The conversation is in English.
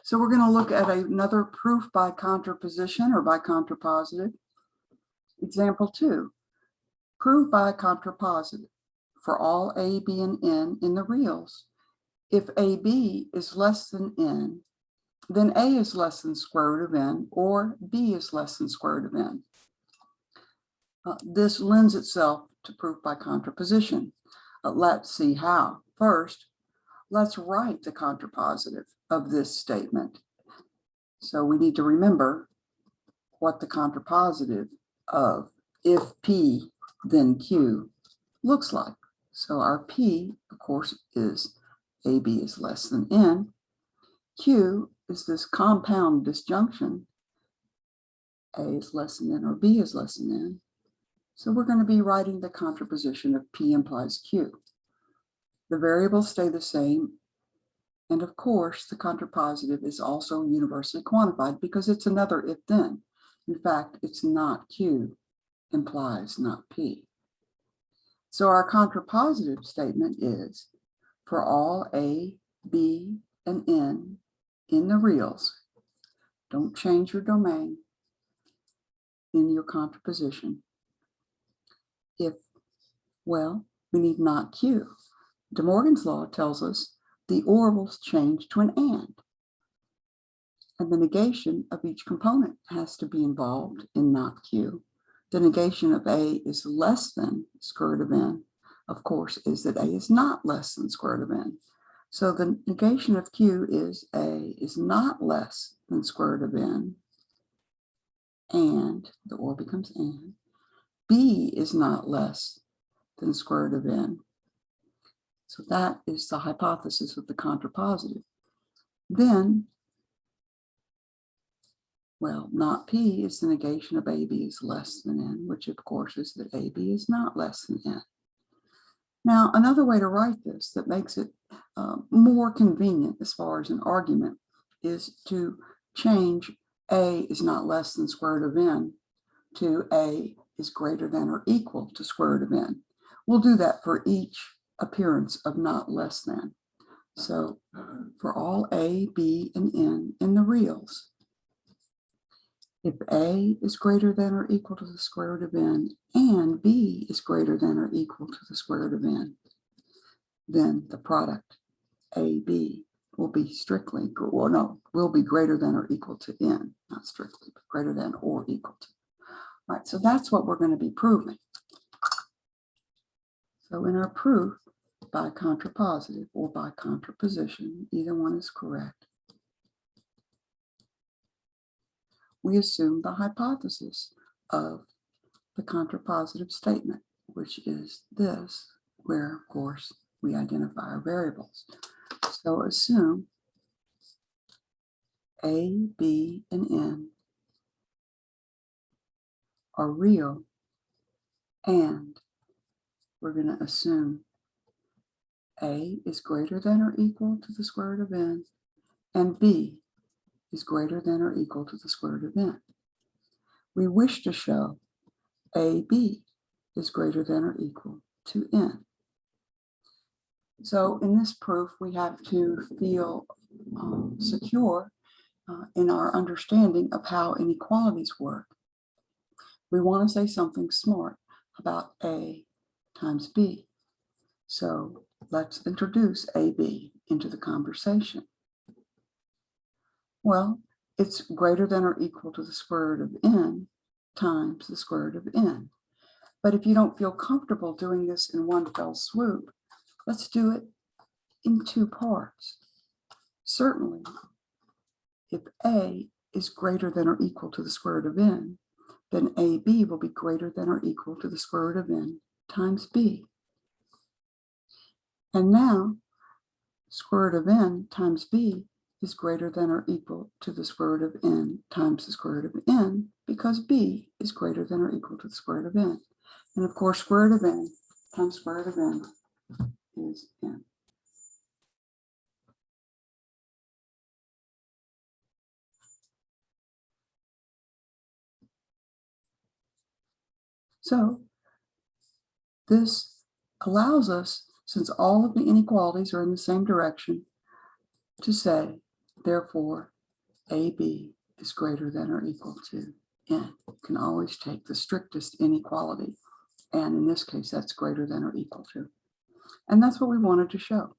So we're going to look at another proof by contraposition or by contrapositive. Example 2, prove by contrapositive for all a, b, and n in the reals. If ab is less than n, then a is less than square root of n, or b is less than square root of n. This lends itself to proof by contraposition. Let's see how. First, let's write the contrapositive of this statement. So we need to remember what the contrapositive of if P, then Q looks like. So our P, of course, is AB is less than N. Q is this compound disjunction. A is less than N or B is less than N. So we're going to be writing the contraposition of P implies Q. The variables stay the same. And of course, the contrapositive is also universally quantified because it's another if-then. In fact, it's not Q implies not P. So our contrapositive statement is for all A, B, and N in the reals. Don't change your domain in your contraposition. If, well, we need not Q. De Morgan's law tells us the orals change to an and the negation of each component has to be involved in not Q. The negation of A is less than square root of N, of course, is that A is not less than square root of N. So the negation of Q is A is not less than square root of N, and the or becomes and. B is not less than square root of N. So that is the hypothesis of the contrapositive. Then, well, not P is the negation of AB is less than N, which of course is that AB is not less than N. Now, another way to write this that makes it more convenient as far as an argument is to change A is not less than square root of N to A is greater than or equal to square root of N. We'll do that for each appearance of not less than. So for all A, B, and N in the reals, if A is greater than or equal to the square root of N and B is greater than or equal to the square root of N, then the product AB will be strictly, well, no, will be greater than or equal to N, not strictly, but greater than or equal to. All right, so that's what we're going to be proving. So in our proof by contrapositive or by contraposition, either one is correct, we assume the hypothesis of the contrapositive statement, which is this, where, of course, we identify our variables. So assume A, B, and N are real, and we're going to assume A is greater than or equal to the square root of N, and B is greater than or equal to the square root of N. We wish to show AB is greater than or equal to N. So in this proof, we have to feel secure in our understanding of how inequalities work. We want to say something smart about A times B. So let's introduce AB into the conversation. Well, it's greater than or equal to the square root of N times the square root of N. But if you don't feel comfortable doing this in one fell swoop, let's do it in two parts. Certainly, if A is greater than or equal to the square root of N, then AB will be greater than or equal to the square root of N times B. And now, square root of N times B is greater than or equal to the square root of N times the square root of N, because B is greater than or equal to the square root of N. And of course, square root of N times square root of N is N. So this allows us, since all of the inequalities are in the same direction, to say Therefore, AB is greater than or equal to N. You can always take the strictest inequality, and in this case, that's greater than or equal to. And that's what we wanted to show.